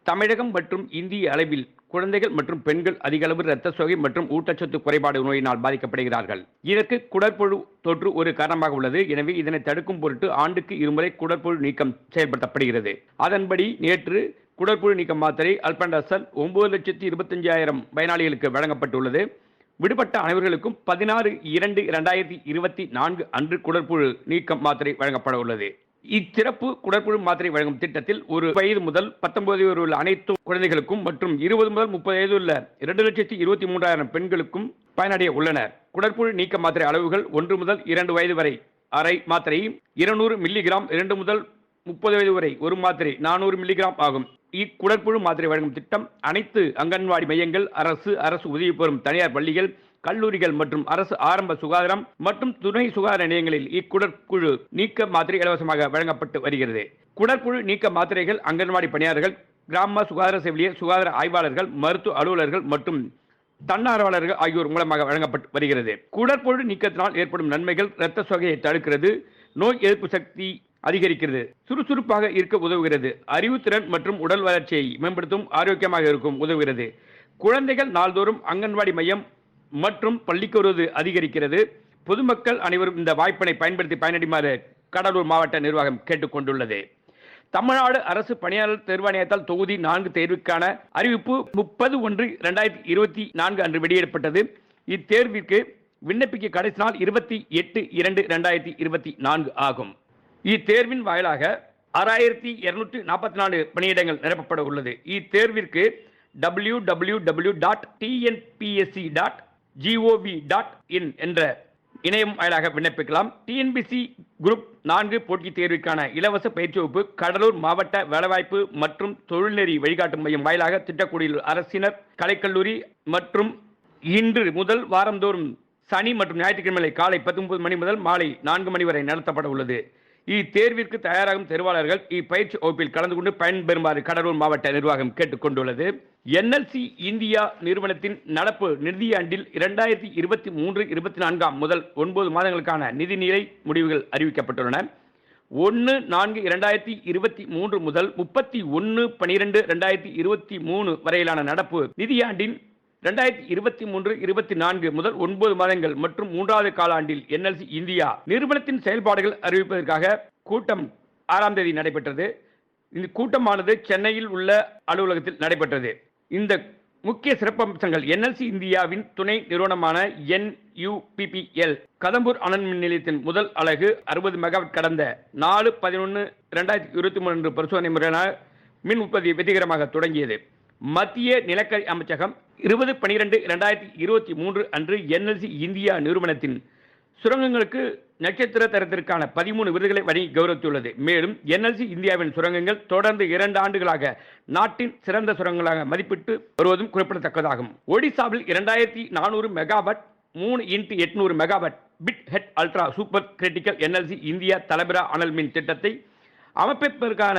தமிழகம் மற்றும் இந்திய அளவில் குழந்தைகள் மற்றும் பெண்கள் அதிக அளவு இரத்த சோகை மற்றும் ஊட்டச்சத்து குறைபாடு நோயினால் பாதிக்கப்படுகிறார்கள். இதற்கு குடற்புழு தொற்று ஒரு காரணமாக உள்ளது. எனவே இதனை தடுக்கும் பொருட்டு ஆண்டுக்கு இருமுறை குடற்புழு நீக்கம் செயல்படுத்தப்படுகிறது. அதன்படி நேற்று குடற்புழு நீக்கம் மாத்திரை அல்பெண்டசோல் 9,25,000 பயனாளிகளுக்கு வழங்கப்பட்டுள்ளது. விடுபட்ட அனைவர்களுக்கும் 16/2/2024 அன்று குடற்புழு நீக்கம் மாத்திரை வழங்கப்பட உள்ளது. இச்சிறப்பு குடற்புழு மாத்திரை வழங்கும் திட்டத்தில் 1 வயது முதல் 19 வயது உள்ள அனைத்து குழந்தைகளுக்கும் மற்றும் 20 முதல் 30 வயது உள்ள 2,23,000 பெண்களுக்கும் பயனடைய உள்ளனர். குடற்புழு நீக்க மாத்திரை அளவுகள் 1 முதல் 2 வயது வரை அரை மாத்திரை 200 மில்லிகிராம், 2 முதல் 30 வயது வரை ஒரு மாத்திரை 400 மில்லிகிராம் ஆகும். இக்குடற்புழு மாத்திரை வழங்கும் திட்டம் அனைத்து அங்கன்வாடி மையங்கள், அரசு உதவி பெறும் தனியார் பள்ளிகள், கல்லூரிகள் மற்றும் அரசு ஆரம்ப சுகாதாரம் மற்றும் துணை சுகாதார நிலையங்களில் இக்குடற்புழு நீக்க மாத்திரை இலவசமாக வழங்கப்பட்டு வருகிறது. குடற்புழு நீக்க மாத்திரைகள் அங்கன்வாடி பணியாளர்கள், கிராம சுகாதார செவிலியர், சுகாதார ஆய்வாளர்கள், மருத்துவ அலுவலர்கள் மற்றும் தன்னார்வலர்கள் ஆகியோர் மூலமாக வழங்கப்பட்டு வருகிறது. குடற்புழு நீக்கத்தினால் ஏற்படும் நன்மைகள்: இரத்த சோகையை தடுக்கிறது, நோய் எதிர்ப்பு சக்தி அதிகரிக்கிறது, சுறுசுறுப்பாக இருக்க உதவுகிறது, அறிவுத்திறன் மற்றும் உடல் வளர்ச்சியை மேம்படுத்தும் ஆரோக்கியமாக இருக்கும் உதவுகிறது, குழந்தைகள் நாள்தோறும் அங்கன்வாடி மையம் மற்றும் பள்ளிக்கு வருவது அதிகரிக்கிறது. பொதுமக்கள் அனைவரும் இந்த வாய்ப்பினை பயன்படுத்தி பயனடைமாறு கடலூர் மாவட்ட நிர்வாகம் கேட்டுக்கொண்டுள்ளது. தமிழ்நாடு அரசு பணியாளர் தேர்வாணையத்தால் தொகுதி 4 தேர்வுக்கான அறிவிப்பு 30/1/2024 அன்று வெளியிடப்பட்டது. இத்தேர்விற்கு விண்ணப்பிக்க கடைசி நாள் 28/2/2024 ஆகும். இத்தேர்வின் வாயிலாக 6244 பணியிடங்கள் நிரப்பப்பட உள்ளது. இத்தேர்விற்கு www.tnpsc.gov.in என்ற இணையம் வாயிலாக விண்ணப்பிக்கலாம். டிஎன்பிசி குரூப் 4 போட்டித் தேர்வுக்கான இலவச பயிற்சி வகுப்பு கடலூர் மாவட்ட வேலைவாய்ப்பு மற்றும் தொழில்நெறி வழிகாட்டும் மையம் வாயிலாக திட்டக்குடியில் அரசினர் கலைக்கல்லூரி மற்றும் இன்று முதல் வாரந்தோறும் சனி மற்றும் ஞாயிற்றுக்கிழமை காலை 19 மணி முதல் மாலை 4 மணி வரை நடத்தப்பட உள்ளது. இத்தேர்விற்கு தயாராகும் தேர்வாளர்கள் இப்பயிற்சி வகுப்பில் கலந்து கொண்டு பயன்பெறுமாறு கடலூர் மாவட்ட நிர்வாகம் கேட்டுக்கொண்டுள்ளது. என்எல்சி இந்தியா நிறுவனத்தின் நடப்பு நிதியாண்டில் 2023-24 முதல் 9 மாதங்களுக்கான நிதிநிலை முடிவுகள் அறிவிக்கப்பட்டுள்ளன. 1/4/2023 முதல் 31/12/2023 வரையிலான நடப்பு நிதியாண்டின் 2023-24 முதல் 9 மாதங்கள் மற்றும் 3வது காலாண்டில் என்எல்சி இந்தியா நிறுவனத்தின் செயல்பாடுகள் அறிவிப்பதற்காக கூட்டம் 6ஆம் தேதி நடைபெற்றது. இந்த கூட்டமானது சென்னையில் உள்ள அலுவலகத்தில் நடைபெற்றது. இந்த முக்கிய சிறப்பம்சங்கள்: என்எல்சி இந்தியாவின் துணை நிறுவனமான NUPPL கதம்பூர் அனல் மின் நிலையத்தின் முதல் அலகு 60 மெகாவாட் கடந்த 4/11/2023 பரிசோதனை முறையான மின் உற்பத்தி வெற்றிகரமாக தொடங்கியது. மத்திய நிலக்கரி அமைச்சகம் 20/12/2023 அன்று என்எல்சி இந்தியா நிறுவனத்தின் சுரங்கங்களுக்கு நட்சத்திர தரத்திற்கான 13 விருதுகளை வழங்கி கௌரவித்துள்ளது. மேலும் என்எல்சி இந்தியாவின் சுரங்கங்கள் தொடர்ந்து 2 ஆண்டுகளாக நாட்டின் சிறந்த சுரங்கங்களாக மதிப்பிட்டு வருவதும் குறிப்பிடத்தக்கதாகும். ஒடிசாவில் 2400 megawatt 3x800 megawatt pit head ultra super critical NLC India Talabira அனல் மின் திட்டத்தை அமைப்பதற்கான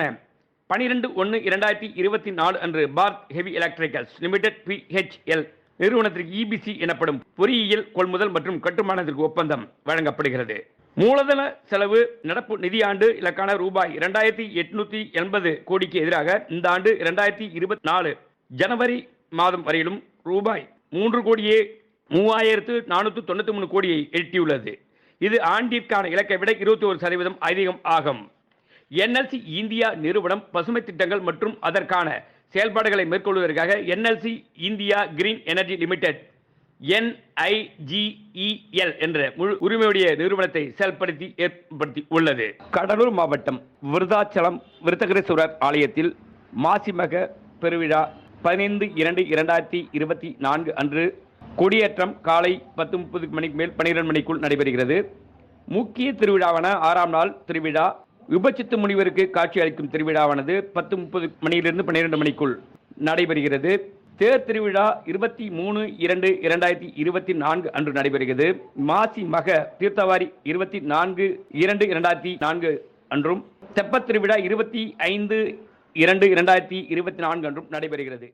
12/1/2024 அன்று Bharat heavy electricals limited PHL நிறுவனத்திற்கு EPC எனப்படும் பொறியியல் கொள்முதல் மற்றும் கட்டுமானத்திற்கு ஒப்பந்தம் வழங்கப்படுகிறது. மூலதன செலவு நடப்பு நிதியாண்டு இலக்கான ரூபாய் 2880 கோடிக்கு எதிராக இந்த ஆண்டு 2024 ஜனவரி மாதம் வரையிலும் ரூபாய் 3,3493 கோடியை எட்டியுள்ளது. இது ஆண்டிற்கான இலக்கை விட 21% அதிகம் ஆகும். என்எல்சி இந்தியா நிறுவனம் பசுமை திட்டங்கள் மற்றும் அதற்கான செயல்பாடுகளை மேற்கொள்வதற்காக NLC India green energy limited NIGEL என்ற முழு உரிமையுடைய நிறுவனத்தை ஏற்படுத்தி உள்ளது. கடலூர் மாவட்டம் விருதாச்சலம் விருத்தகிரீஸ்வரர் ஆலயத்தில் மாசிமக பெருவிழா 15/2/2024 அன்று கொடியேற்றம் காலை 10:30 மணிக்கு மேல் 12 மணிக்குள் நடைபெறுகிறது. முக்கிய திருவிழாவான 6ஆம் நாள் திருவிழா விபச்சித்து முனிவருக்கு காட்சி அளிக்கும் திருவிழாவானது 10:30 மணியிலிருந்து 12 மணிக்குள் நடைபெறுகிறது. தேர் திருவிழா 23/2/2024 அன்று நடைபெறுகிறது. மாசி மக தீர்த்தவாரி 24/2/2024 அன்றும், தெப்பத் திருவிழா 25/2/2024 அன்றும் நடைபெறுகிறது.